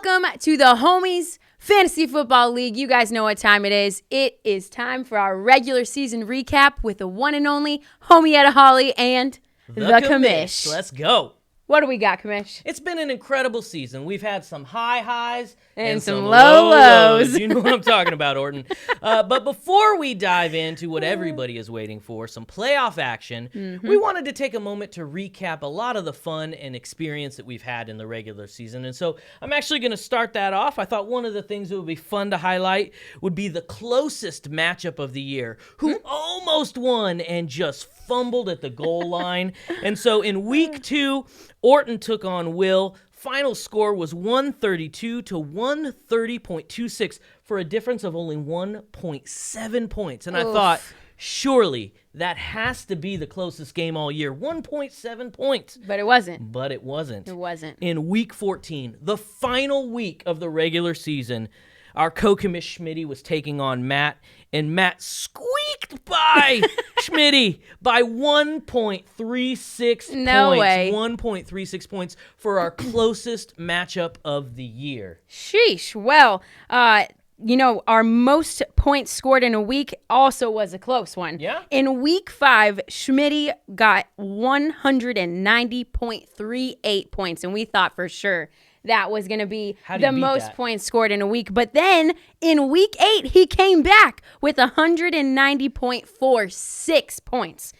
Welcome to the Homies Fantasy Football League. You guys know what time it is. It is time for our regular season recap with the one and only Homietta Holly and the Commish. Let's go. What do we got, Commish? It's been an incredible season. We've had some high highs and some low lows. You know what I'm talking about, Orton. But before we dive into what everybody is waiting for, some playoff action, we wanted to take a moment to recap a lot of the fun and experience that we've had in the regular season. And so I'm actually going to start that off. I thought one of the things that would be fun to highlight would be the closest matchup of the year, who almost won and just fumbled at the goal line. And so in week 2, Orton took on Will. Final score was 132 to 130.26 for a difference of only 1.7 points. And I thought, surely that has to be the closest game all year. 1.7 points. But it wasn't. It wasn't. In week 14, the final week of the regular season, our co-commish Schmitty was taking on Matt, and Matt squeaked by Schmitty by 1.36 No points. way. 1.36 points for our closest matchup of the year. Sheesh. Well, our most points scored in a week also was a close one. Yeah? In week 5, Schmitty got 190.38 points, and we thought for sure that was going to be the most points scored in a week. But then in week 8, he came back with 190.46 points.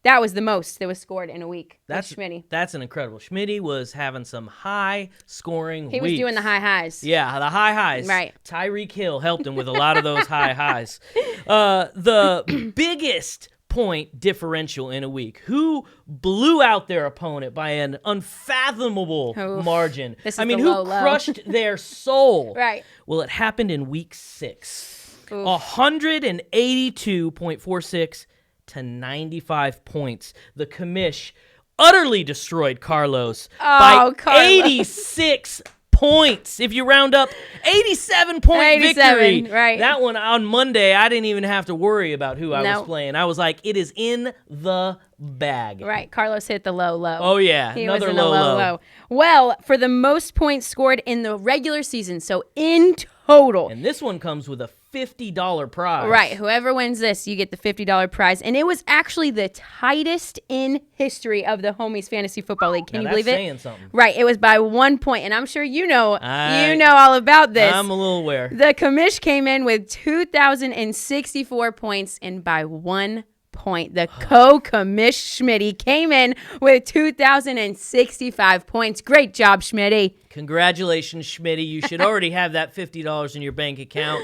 That was the most that was scored in a week. That's Schmitty. That's an incredible. Schmitty was having some high scoring He was doing the high highs. Yeah, the high highs. Right. Tyreek Hill helped him with a lot of those high highs. The biggest point differential in a week. Who blew out their opponent by an unfathomable margin? Who crushed their soul? Right. Well, it happened in week 6. 182.46 to 95 points. The commish utterly destroyed Carlos by 86 points. If you round up, 87-point victory. Right. That one on Monday, I didn't even have to worry about who I was playing. I was like, it is in the bag. Right. Carlos hit the low. Oh, yeah. He Another was in the low. Well, for the most points scored in the regular season, so in total. And this one comes with a $50 prize. Right. Whoever wins this, you get the $50 prize. And it was actually the tightest in history of the Homies Fantasy Football League. Can you believe it? That's saying something. Right. It was by 1 point. And I'm sure you know all about this. I'm a little aware. The commish came in with 2,064 points, and by 1 point, the co-commish Schmitty came in with 2,065 points. Great job, Schmitty. Congratulations, Schmitty. You should already have that $50 in your bank account.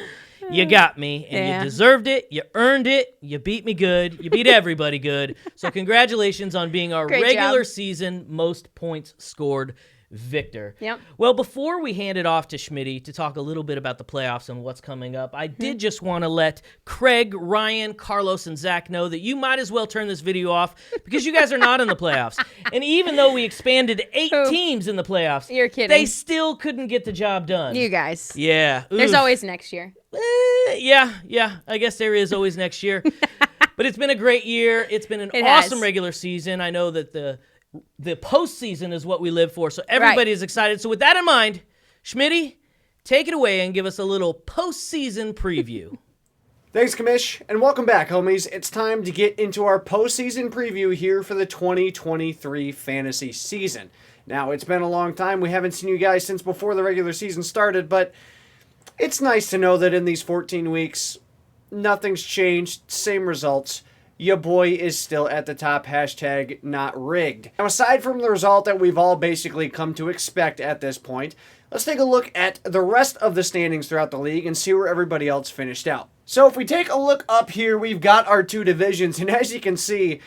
You got me, and you deserved it. You earned it. You beat me good. You beat everybody good. So congratulations on being our regular season most points scored victor. Yep. Well, before we hand it off to Schmitty to talk a little bit about the playoffs and what's coming up, I did just want to let Craig, Ryan, Carlos, and Zach know that you might as well turn this video off because you guys are not in the playoffs. And even though we expanded 8 teams in the playoffs, you're kidding. They still couldn't get the job done. You guys. Yeah. There's always next year. Yeah. I guess there is always next year. But it's been a great year. It's been an awesome regular season. I know that the postseason is what we live for, so everybody is excited. So with that in mind, Schmitty, take it away and give us a little postseason preview. Thanks, Commish, and welcome back, homies. It's time to get into our postseason preview here for the 2023 fantasy season. Now, it's been a long time. We haven't seen you guys since before the regular season started, but it's nice to know that in these 14 weeks, nothing's changed, same results. Your boy is still at the top, hashtag not rigged. Now, aside from the result that we've all basically come to expect at this point, let's take a look at the rest of the standings throughout the league and see where everybody else finished out. So if we take a look up here, we've got our 2 divisions, and as you can see,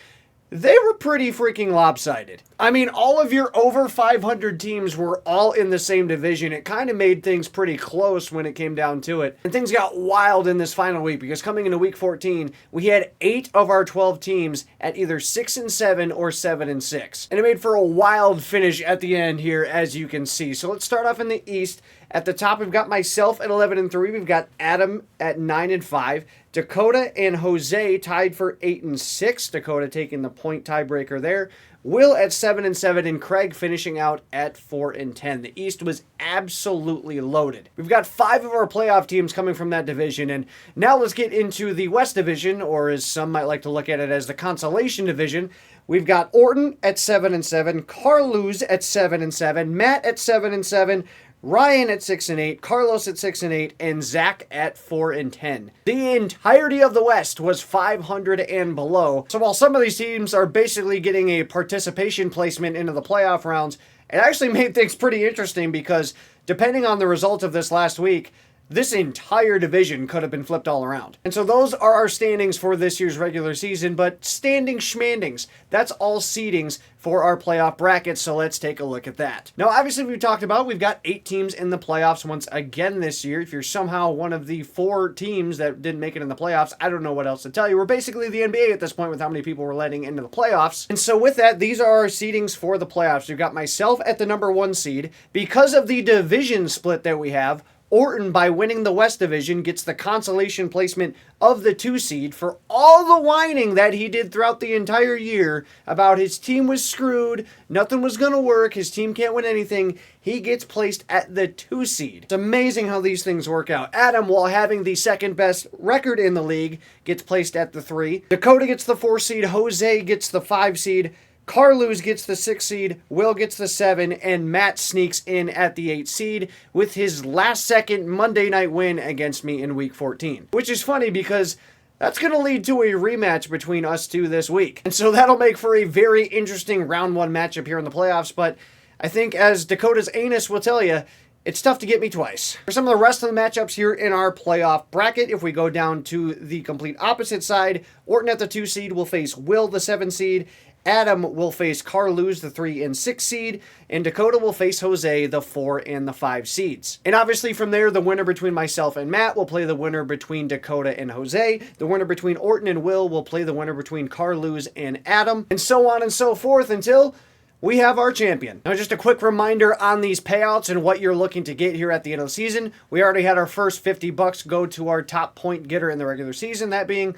they were pretty freaking lopsided. I mean, all of your over 500 teams were all in the same division. It kind of made things pretty close when it came down to it. And things got wild in this final week because coming into week 14, we had 8 of our 12 teams at either 6-7 or 7-6. And it made for a wild finish at the end here, as you can see. So let's start off in the East. At the top, we've got myself at 11-3. We've got Adam at 9-5. Dakota and Jose tied for 8 and 6. Dakota taking the point tiebreaker there. Will at 7 and 7, and Craig finishing out at 4 and 10. The East was absolutely loaded. We've got 5 of our playoff teams coming from that division, and now let's get into the West Division, or as some might like to look at it as the consolation division. We've got Orton at 7 and 7, Carlos at 7 and 7, Matt at 7 and 7, Ryan at 6 and 8, Carlos at 6 and 8, and Zach at 4 and 10. The entirety of the West was 500 and below. So while some of these teams are basically getting a participation placement into the playoff rounds, it actually made things pretty interesting because depending on the result of this last week, this entire division could have been flipped all around. And so those are our standings for this year's regular season, but standing schmandings, that's all seedings for our playoff brackets, so let's take a look at that. Now, obviously, we've talked about, we've got 8 teams in the playoffs once again this year. If you're somehow one of the 4 teams that didn't make it in the playoffs, I don't know what else to tell you. We're basically the NBA at this point with how many people we're letting into the playoffs. And so with that, these are our seedings for the playoffs. We've got myself at the number 1 seed. Because of the division split that we have, Orton, by winning the West Division, gets the consolation placement of the 2 seed for all the whining that he did throughout the entire year about his team was screwed, nothing was going to work, his team can't win anything. He gets placed at the 2 seed. It's amazing how these things work out. Adam, while having the second best record in the league, gets placed at the 3. Dakota gets the 4 seed. Jose gets the 5 seed. Carlos gets the 6 seed, Will gets the 7, and Matt sneaks in at the 8 seed with his last-second Monday night win against me in Week 14. Which is funny because that's going to lead to a rematch between us two this week. And so that'll make for a very interesting round 1 matchup here in the playoffs, but I think as Dakota's anus will tell you, it's tough to get me twice. For some of the rest of the matchups here in our playoff bracket, if we go down to the complete opposite side, Orton at the 2 seed will face Will, the 7 seed, Adam will face Carlos, the 3 and 6 seed, and Dakota will face Jose, the 4 and the 5 seeds. And obviously from there, the winner between myself and Matt will play the winner between Dakota and Jose. The winner between Orton and Will will play the winner between Carlos and Adam, and so on and so forth until we have our champion. Now, just a quick reminder on these payouts and what you're looking to get here at the end of the season. We already had our first $50 go to our top point getter in the regular season, that being,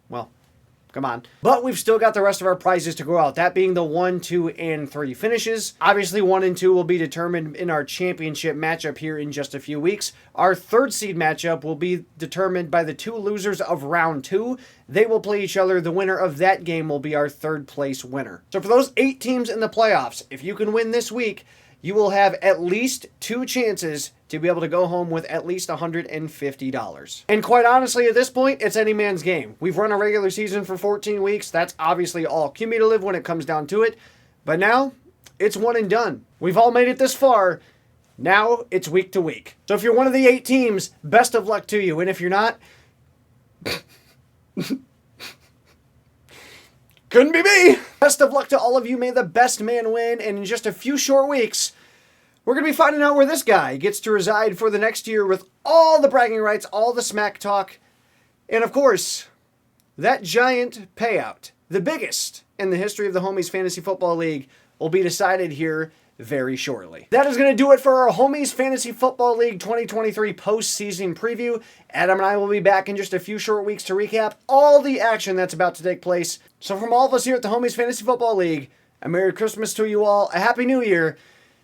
well, come on. But we've still got the rest of our prizes to go out, that being the 1, 2, and 3 finishes. Obviously, 1 and 2 will be determined in our championship matchup here in just a few weeks. Our 3rd seed matchup will be determined by the 2 losers of round 2. They will play each other. The winner of that game will be our 3rd place winner. So for those 8 teams in the playoffs, if you can win this week, you will have at least 2 chances to be able to go home with at least $150. And quite honestly, at this point, it's any man's game. We've run a regular season for 14 weeks. That's obviously all cumulative when it comes down to it. But now, it's one and done. We've all made it this far. Now, it's week to week. So if you're one of the 8 teams, best of luck to you. And if you're not, couldn't be me. Best of luck to all of you. May the best man win. And in just a few short weeks, we're going to be finding out where this guy gets to reside for the next year with all the bragging rights, all the smack talk, and of course, that giant payout, the biggest in the history of the Homies Fantasy Football League, will be decided here very shortly. That is going to do it for our Homies Fantasy Football League 2023 postseason preview. Adam and I will be back in just a few short weeks to recap all the action that's about to take place. So from all of us here at the Homies Fantasy Football League, a Merry Christmas to you all, a Happy New Year,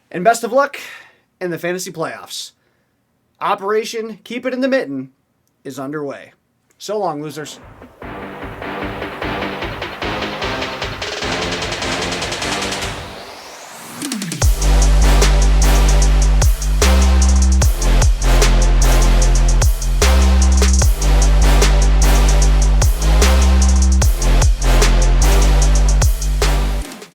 and best of luck in the fantasy playoffs. Operation Keep It in the Mitten is underway. So long, losers.